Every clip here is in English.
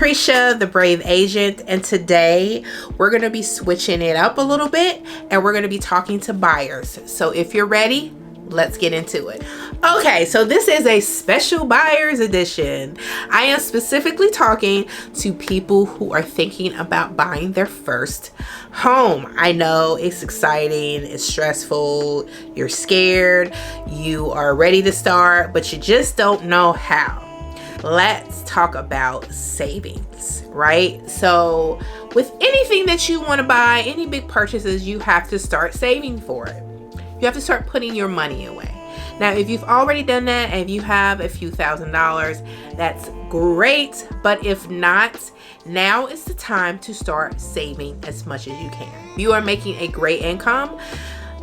Lucretia, the Brave Agent, and today we're going to be switching it up a little bit and we're going to be talking to buyers. So if you're ready, let's get into it. Okay, so this is a special buyers edition. I am specifically talking to people who are thinking about buying their first home. I know it's exciting, it's stressful, you're scared, you are ready to start, but you just don't know how. Let's talk about savings, right? So with anything that you want to buy, any big purchases, you have to start saving for it. You have to start putting your money away. Now, if you've already done that and you have a few $1,000s, that's great. But if not, now is the time to start saving as much as you can. You are making a great income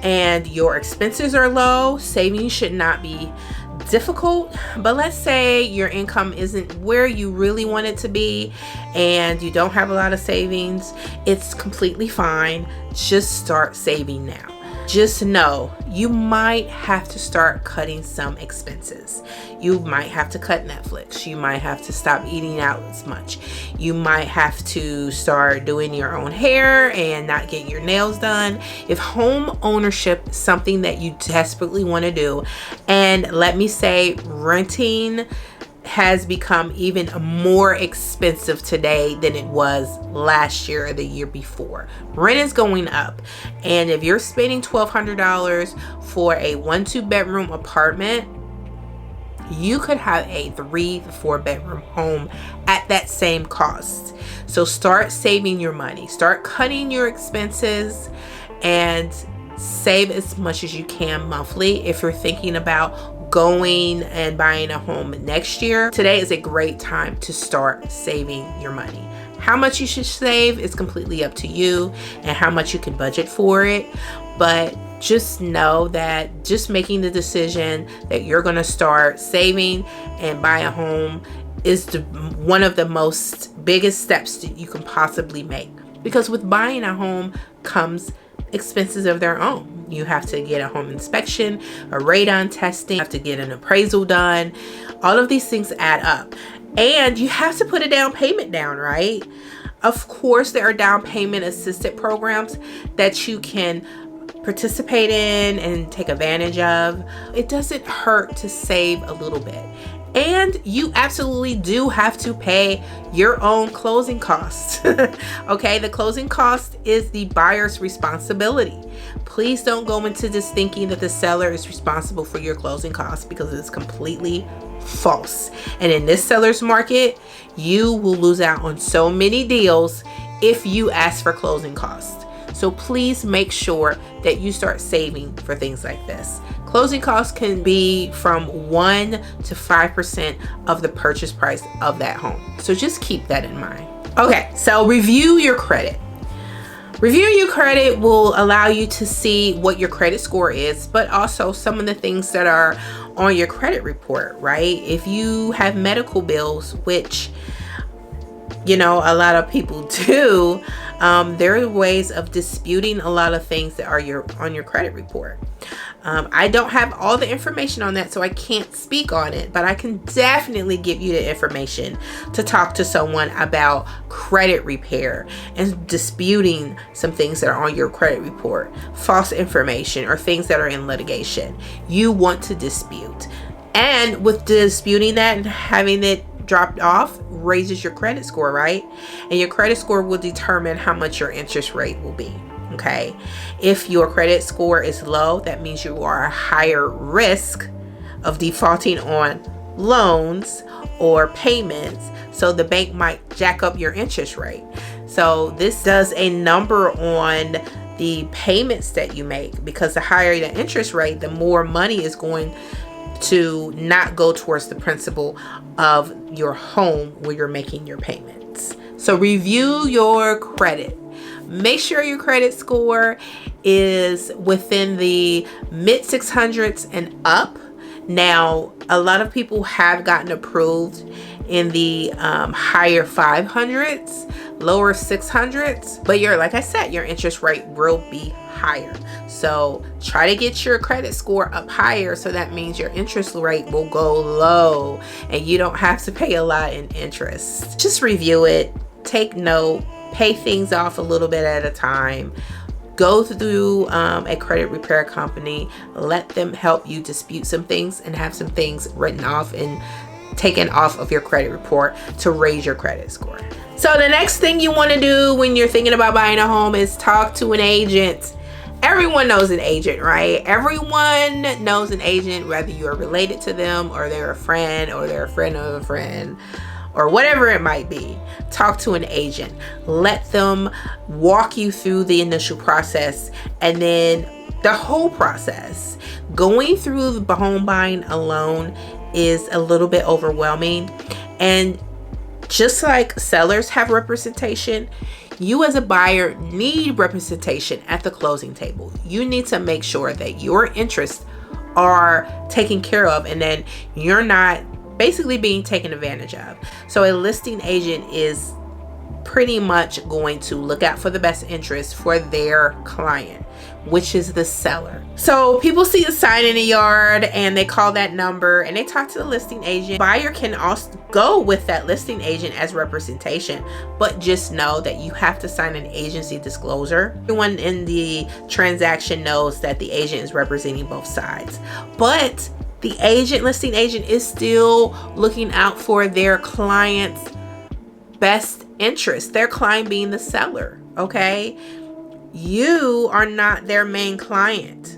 and your expenses are low. Saving should not be difficult, but let's say your income isn't where you really want it to be and you don't have a lot of savings. It's completely fine. Just start saving now. Just know you might have to start cutting some expenses. You might have to cut Netflix. You might have to stop eating out as much. You might have to start doing your own hair and not get your nails done. If home ownership is something that you desperately want to do, and let me say renting has become even more expensive today than it was last year or the year before. Rent is going up, and if you're spending $1,200 for a 1-2 bedroom apartment, you could have a 3 to 4 bedroom home at that same cost. So start saving your money, start cutting your expenses, and save as much as you can monthly. If you're thinking about going and buying a home next year, today is a great time to start saving your money. How much you should save is completely up to you and how much you can budget for it. But just know that just making the decision that you're going to start saving and buy a home is one of the most biggest steps that you can possibly make. Because with buying a home comes expenses of their own. You have to get a home inspection, a radon testing, you have to get an appraisal done. All of these things add up. And you have to put a down payment down, right? Of course, there are down payment assisted programs that you can participate in and take advantage of. It doesn't hurt to save a little bit. And you absolutely do have to pay your own closing costs. Okay, the closing cost is the buyer's responsibility. Please don't go into this thinking that the seller is responsible for your closing costs, because it's completely false. And in this seller's market, you will lose out on so many deals if you ask for closing costs. So please make sure that you start saving for things like this. Closing costs can be from 1 to 5% of the purchase price of that home. So just keep that in mind. Okay, so review your credit. Reviewing your credit will allow you to see what your credit score is, but also some of the things that are on your credit report, right? If you have medical bills, which a lot of people do, there are ways of disputing a lot of things that are on your credit report. I don't have all the information on that, so I can't speak on it, but I can definitely give you the information to talk to someone about credit repair and disputing some things that are on your credit report, false information, or things that are in litigation. You want to dispute. And with disputing that and having it dropped off raises your credit score, right? And your credit score will determine how much your interest rate will be. Okay, if your credit score is low, that means you are a higher risk of defaulting on loans or payments, so the bank might jack up your interest rate. So this does a number on the payments that you make, because the higher the interest rate, the more money is going to not go towards the principal of your home where you're making your payments. So review your credit. Make sure your credit score is within the mid 600s and up. Now, a lot of people have gotten approved in the higher 500s, lower 600s, but like I said, your interest rate will be higher. So try to get your credit score up higher, so that means your interest rate will go low and you don't have to pay a lot in interest. Just review it, take note, pay things off a little bit at a time. Go through a credit repair company, let them help you dispute some things and have some things written off and taken off of your credit report to raise your credit score. So the next thing you want to do when you're thinking about buying a home is talk to an agent. Everyone knows an agent, right? Everyone knows an agent, whether you're related to them or they're a friend or they're a friend of a friend or whatever it might be. Talk to an agent. Let them walk you through the initial process and then the whole process. Going through the home buying alone is a little bit overwhelming, and just like sellers have representation, you as a buyer need representation at the closing table. You need to make sure that your interests are taken care of and then you're not basically being taken advantage of. So a listing agent is pretty much going to look out for the best interest for their client, which is the seller. So people see a sign in the yard and they call that number and they talk to the listing agent. Buyer can also go with that listing agent as representation, but just know that you have to sign an agency disclosure. Everyone in the transaction knows that the agent is representing both sides, but the listing agent is still looking out for their client's best interest, their client being the seller, okay? You are not their main client.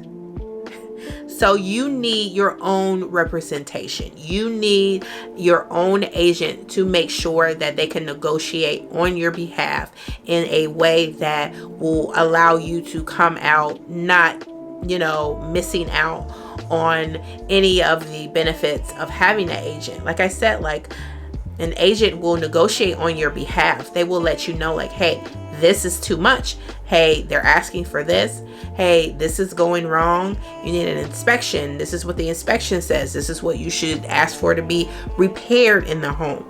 So you need your own representation. You need your own agent to make sure that they can negotiate on your behalf in a way that will allow you to come out not, missing out on any of the benefits of having an agent. Like I said, like an agent will negotiate on your behalf. They will let you know, like, hey, this is too much. Hey, they're asking for this. Hey, this is going wrong. You need an inspection. This is what the inspection says. This is what you should ask for to be repaired in the home.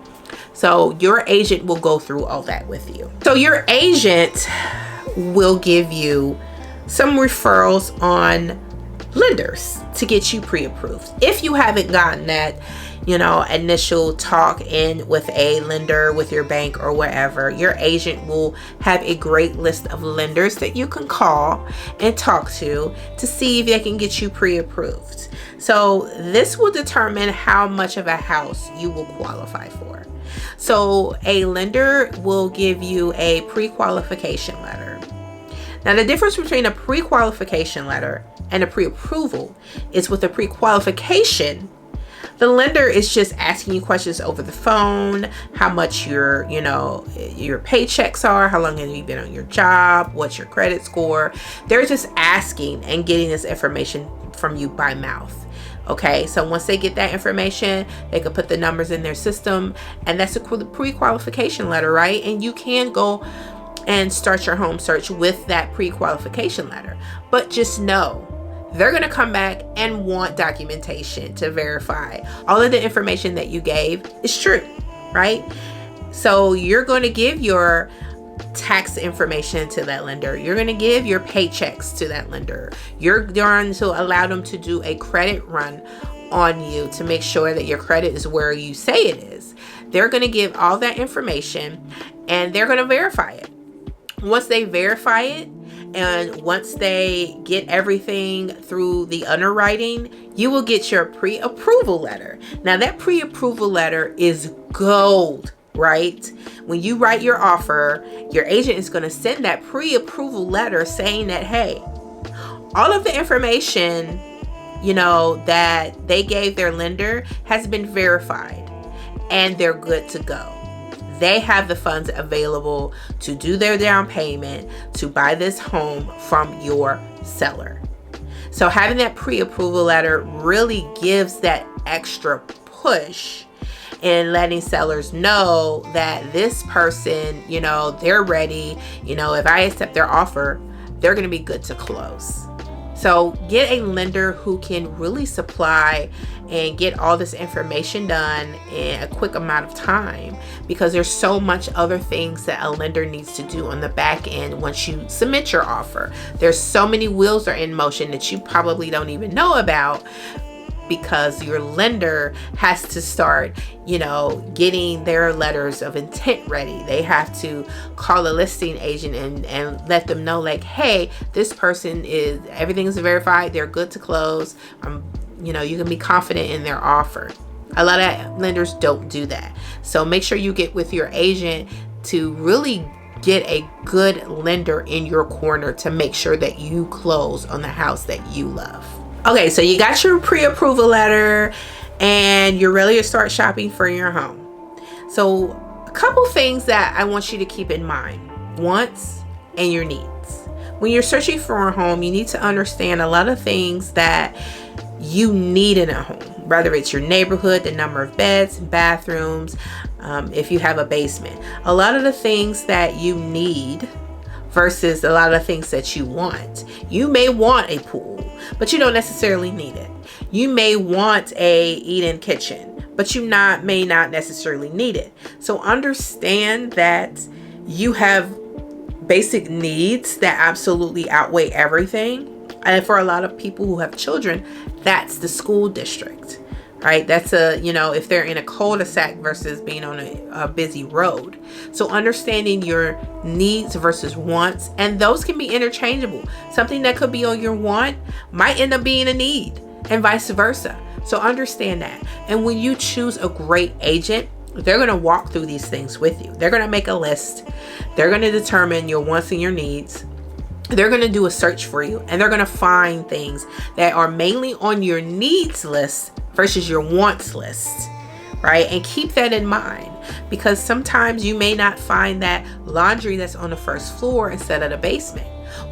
So your agent will go through all that with you. So your agent will give you some referrals on lenders to get you pre-approved. If you haven't gotten that, initial talk in with a lender, with your bank or whatever, your agent will have a great list of lenders that you can call and talk to see if they can get you pre-approved. So this will determine how much of a house you will qualify for. So a lender will give you a pre-qualification letter. Now, the difference between a pre-qualification letter and a pre-approval is with a pre-qualification, the lender is just asking you questions over the phone, how much your paychecks are, how long have you been on your job, what's your credit score. They're just asking and getting this information from you by mouth. Okay, so once they get that information, they can put the numbers in their system, and that's a pre-qualification letter, right? And you can go and start your home search with that pre-qualification letter. But just know, they're going to come back and want documentation to verify all of the information that you gave is true, right? So you're going to give your tax information to that lender. You're going to give your paychecks to that lender. You're going to allow them to do a credit run on you to make sure that your credit is where you say it is. They're going to give all that information and they're going to verify it. Once they verify it, and once they get everything through the underwriting, you will get your pre-approval letter. Now that pre-approval letter is gold, right? When you write your offer, your agent is going to send that pre-approval letter saying that, hey, all of the information, that they gave their lender has been verified and they're good to go. They have the funds available to do their down payment to buy this home from your seller. So having that pre-approval letter really gives that extra push in letting sellers know that this person, they're ready. If I accept their offer, they're going to be good to close. So get a lender who can really supply and get all this information done in a quick amount of time, because there's so much other things that a lender needs to do on the back end once you submit your offer. There's so many wheels are in motion that you probably don't even know about, because your lender has to start, getting their letters of intent ready. They have to call a listing agent and let them know, like, hey, this person everything is verified, they're good to close. You can be confident in their offer. A lot of lenders don't do that. So make sure you get with your agent to really get a good lender in your corner to make sure that you close on the house that you love. Okay, so you got your pre-approval letter and you're ready to start shopping for your home. So a couple things that I want you to keep in mind: wants and your needs. When you're searching for a home, you need to understand a lot of things that you need in a home, whether it's your neighborhood, the number of beds, bathrooms, if you have a basement. A lot of the things that you need versus a lot of things that you want. You may want a pool, but you don't necessarily need it. You may want a eat-in kitchen, but you may not necessarily need it. So understand that you have basic needs that absolutely outweigh everything. And for a lot of people who have children, that's the school district, right? That's if they're in a cul-de-sac versus being on a busy road. So understanding your needs versus wants, and those can be interchangeable. Something that could be on your want might end up being a need, and vice versa. So understand that. And when you choose a great agent, they're going to walk through these things with you. They're going to make a list. They're going to determine your wants and your needs. They're going to do a search for you, and they're going to find things that are mainly on your needs list versus your wants list, right? And keep that in mind, because sometimes you may not find that laundry that's on the first floor instead of the basement.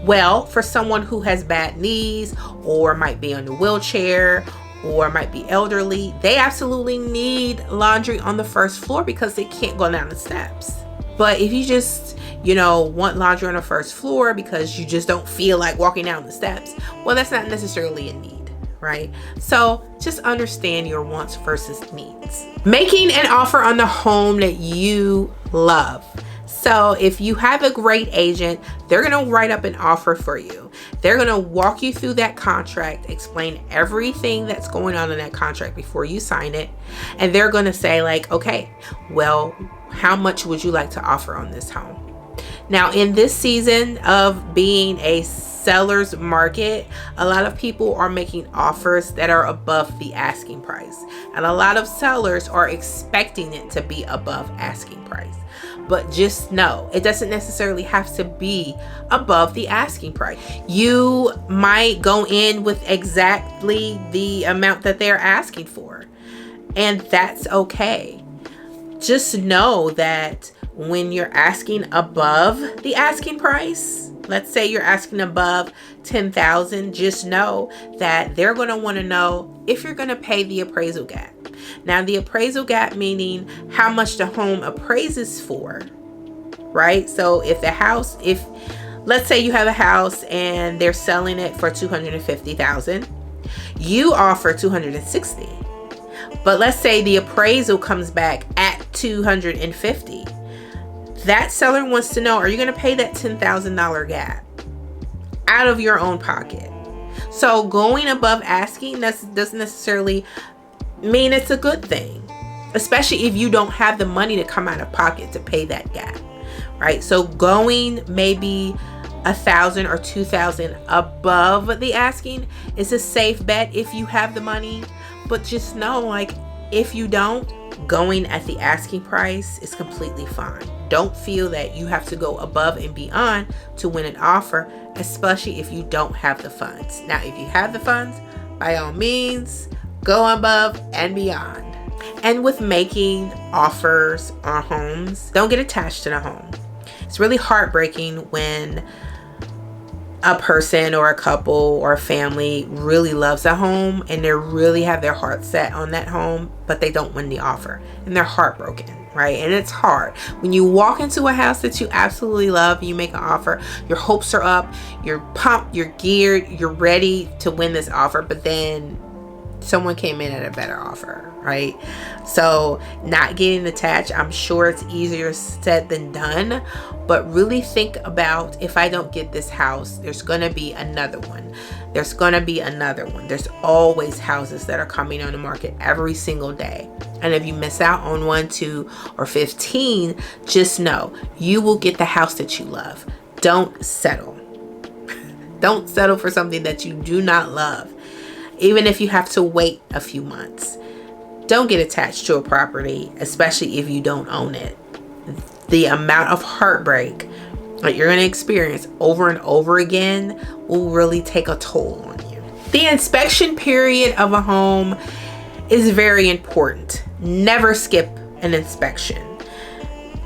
Well, for someone who has bad knees or might be on a wheelchair or might be elderly, they absolutely need laundry on the first floor because they can't go down the steps. But if you just, want laundry on the first floor because you just don't feel like walking down the steps, well, that's not necessarily a need, right? So just understand your wants versus needs. Making an offer on the home that you love. So if you have a great agent, they're going to write up an offer for you. They're going to walk you through that contract, explain everything that's going on in that contract before you sign it. And they're going to say, like, okay, well, how much would you like to offer on this home? Now, in this season of being a seller's market, a lot of people are making offers that are above the asking price. And a lot of sellers are expecting it to be above asking price. But just know, it doesn't necessarily have to be above the asking price. You might go in with exactly the amount that they're asking for, and that's okay. Just know that when you're asking above the asking price, let's say you're asking above $10,000, just know that they're going to want to know if you're going to pay the appraisal gap. Now, the appraisal gap meaning how much the home appraises for, right? So if let's say you have a house and they're selling it for $250,000, you offer $260,000. But let's say the appraisal comes back at $250,000. That seller wants to know, are you going to pay that $10,000 gap out of your own pocket? So going above asking doesn't necessarily mean it's a good thing, especially if you don't have the money to come out of pocket to pay that gap, right? So going maybe $1,000 or $2,000 above the asking is a safe bet if you have the money. But just know, like, if you don't, going at the asking price is completely fine. Don't feel that you have to go above and beyond to win an offer, especially if you don't have the funds. Now, if you have the funds, by all means, go above and beyond. And with making offers on homes, don't get attached to the home. It's really heartbreaking when a person or a couple or a family really loves a home and they really have their heart set on that home, but they don't win the offer and they're heartbroken, right? And it's hard when you walk into a house that you absolutely love, you make an offer, your hopes are up, you're pumped, you're geared, you're ready to win this offer, but then someone came in at a better offer, right? So not getting attached, I'm sure it's easier said than done, but really think about, if I don't get this house, there's gonna be another one. There's gonna be another one. There's always houses that are coming on the market every single day. And if you miss out on 1, 2, or 15, just know you will get the house that you love. Don't settle. Don't settle for something that you do not love. Even if you have to wait a few months, don't get attached to a property, especially if you don't own it. The amount of heartbreak that you're going to experience over and over again will really take a toll on you. The inspection period of a home is very important. Never skip an inspection.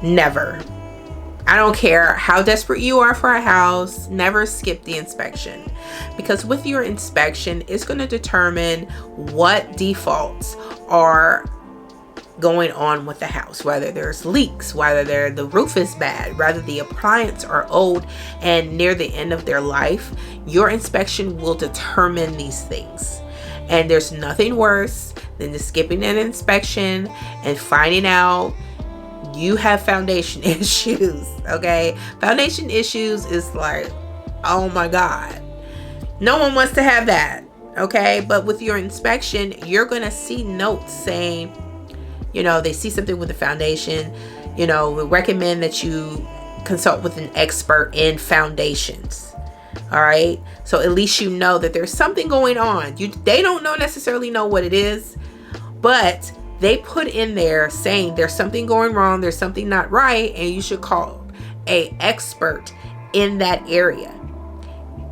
Never. I don't care how desperate you are for a house, never skip the inspection. Because with your inspection, it's going to determine what defaults are going on with the house, whether there's leaks, whether the roof is bad, whether the appliances are old and near the end of their life. Your inspection will determine these things. And there's nothing worse than just skipping an inspection and finding out you have foundation issues. Okay, foundation issues is like, oh my God, no one wants to have that. Okay, but with your inspection, you're gonna see notes saying, you know, they see something with the foundation, you know, we recommend that you consult with an expert in foundations. All right, so at least you know that there's something going on. They don't necessarily know what it is, but they put in there saying there's something going wrong, there's something not right, and you should call an expert in that area.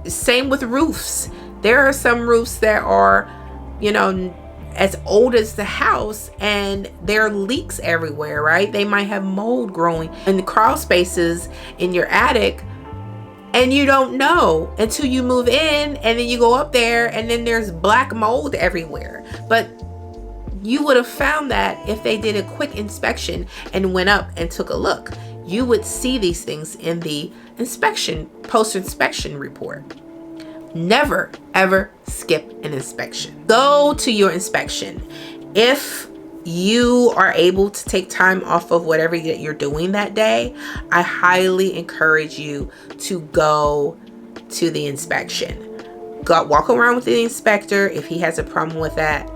Same with roofs. There are some roofs that are, you know, as old as the house and there are leaks everywhere, right? They might have mold growing in the crawl spaces in your attic, and you don't know until you move in, and then you go up there and then there's black mold everywhere. But you would have found that if they did a quick inspection and went up and took a look. You would see these things in the inspection, post-inspection report. Never, ever skip an inspection. Go to your inspection. If you are able to take time off of whatever you're doing that day, I highly encourage you to go to the inspection. Go walk around with the inspector. If he has a problem with that,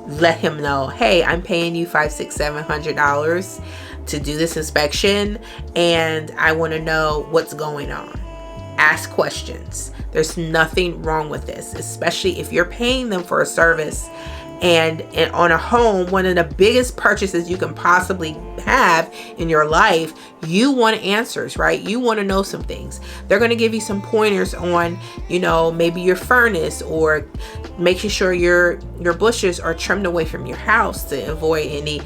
let him know, hey, I'm paying you $500, $600, $700 to do this inspection, and I want to know what's going on. Ask questions. There's nothing wrong with this, especially if you're paying them for a service. And on a home, one of the biggest purchases you can possibly have in your life, you want answers, right? You want to know some things. They're going to give you some pointers on, you know, maybe your furnace, or making sure your bushes are trimmed away from your house to avoid any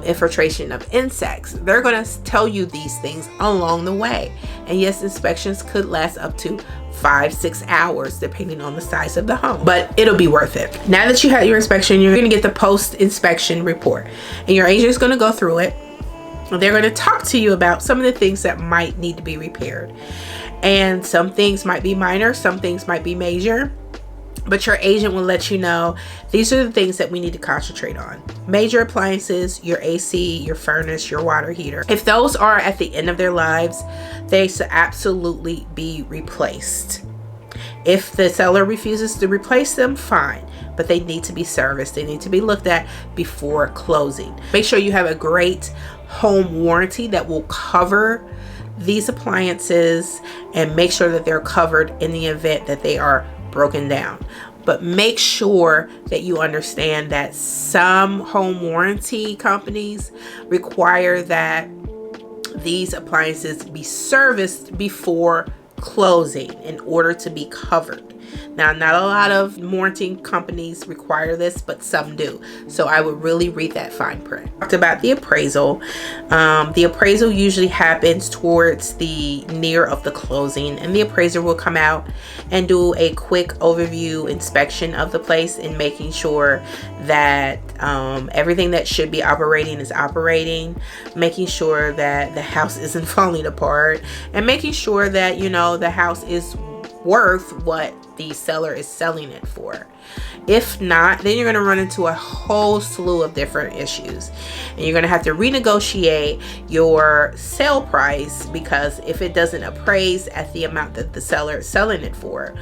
infiltration of insects. They're going to tell you these things along the way. And yes, inspections could last up to 5-6 hours depending on the size of the home, but it'll be worth it. Now that you had your inspection, you're going to get the post-inspection report, and your agent is going to go through it. They're going to talk to you about some of the things that might need to be repaired, and some things might be minor, some things might be major, but your agent will let you know these are the things that we need to concentrate on. Major appliances, your AC, your furnace, your water heater. If those are at the end of their lives, they should absolutely be replaced. If the seller refuses to replace them, fine, but they need to be serviced. They need to be looked at before closing. Make sure you have a great home warranty that will cover these appliances, and make sure that they're covered in the event that they are broken down. But make sure that you understand that some home warranty companies require that these appliances be serviced before closing in order to be covered. Now, not a lot of warranty companies require this, but some do. So I would really read that fine print. Talked about the appraisal. The appraisal usually happens towards the near of the closing, and the appraiser will come out and do a quick overview inspection of the place and making sure that everything that should be operating is operating, making sure that the house isn't falling apart, and making sure that, you know, the house is worth what the seller is selling it for. If not, then you're going to run into a whole slew of different issues, and you're going to have to renegotiate your sale price, because if it doesn't appraise at the amount that the seller is selling it for,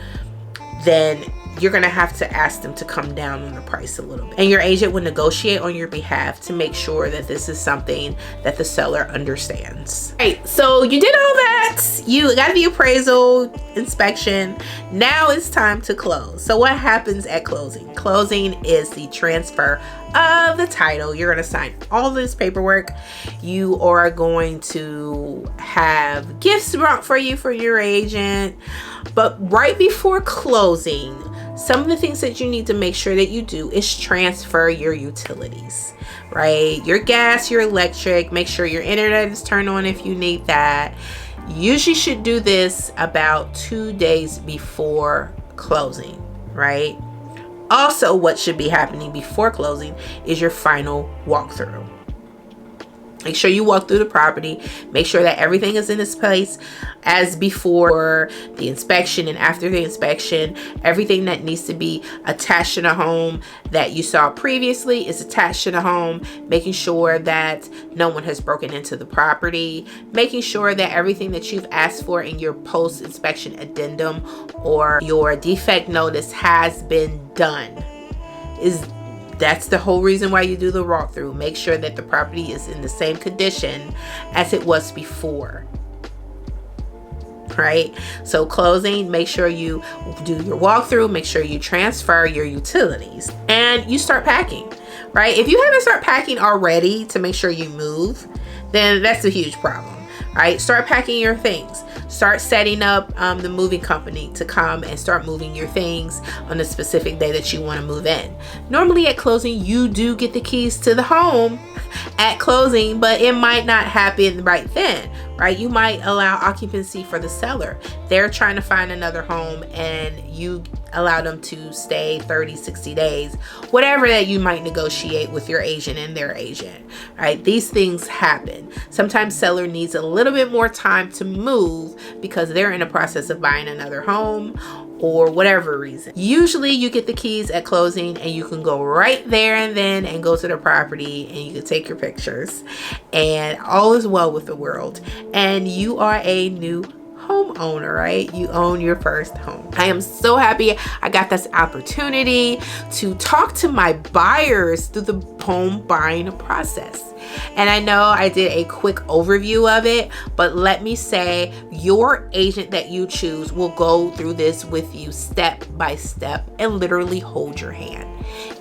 then you're going to have to ask them to come down on the price a little bit. And your agent will negotiate on your behalf to make sure that this is something that the seller understands. Right, so you did all that. You got the appraisal inspection. Now it's time to close. So what happens at closing? Closing is the transfer of the title. You're going to sign all this paperwork. You are going to have gifts brought for you from your agent. But right before closing, some of the things that you need to make sure that you do is transfer your utilities, right? Your gas, your electric, make sure your internet is turned on if you need that. You usually should do this about 2 days before closing, right? Also, what should be happening before closing is your final walkthrough. Make sure you walk through the property. Make sure that everything is in its place as before the inspection and after the inspection. Everything that needs to be attached to the home that you saw previously is attached to the home. Making sure that no one has broken into the property. Making sure that everything that you've asked for in your post-inspection addendum or your defect notice has been done. That's the whole reason why you do the walkthrough. Make sure that the property is in the same condition as it was before. Right? So closing, make sure you do your walkthrough, make sure you transfer your utilities, and you start packing. Right? If you haven't started packing already to make sure you move, then that's a huge problem. Right? Start packing your things. Start setting up the moving company to come and start moving your things on a specific day that you want to move in. Normally at closing, you do get the keys to the home at closing, but it might not happen right then, right? You might allow occupancy for the seller. They're trying to find another home and you allow them to stay 30, 60 days, whatever that you might negotiate with your agent and their agent, right? These things happen. Sometimes seller needs a little bit more time to move because they're in the process of buying another home or whatever reason. Usually you get the keys at closing and you can go right there and then and go to the property and you can take your pictures and all is well with the world. And you are a new homeowner, right? You own your first home. I am so happy I got this opportunity to talk to my buyers through the home buying process. And I know I did a quick overview of it, but let me say your agent that you choose will go through this with you step by step and literally hold your hand.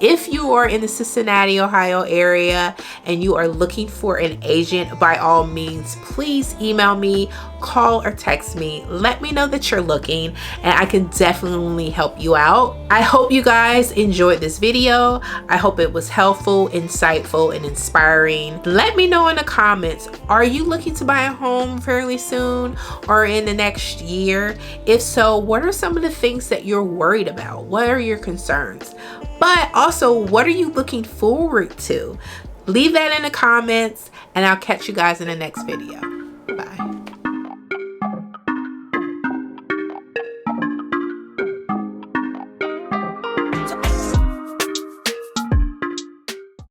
If you are in the Cincinnati, Ohio area and you are looking for an agent, by all means, please email me, call or text me. Let me know that you're looking and I can definitely help you out. I hope you guys enjoyed this video. I hope it was helpful, insightful, and inspiring. Let me know in the comments, are you looking to buy a home fairly soon or in the next year? If so, what are some of the things that you're worried about? What are your concerns? But also, what are you looking forward to? Leave that in the comments and I'll catch you guys in the next video.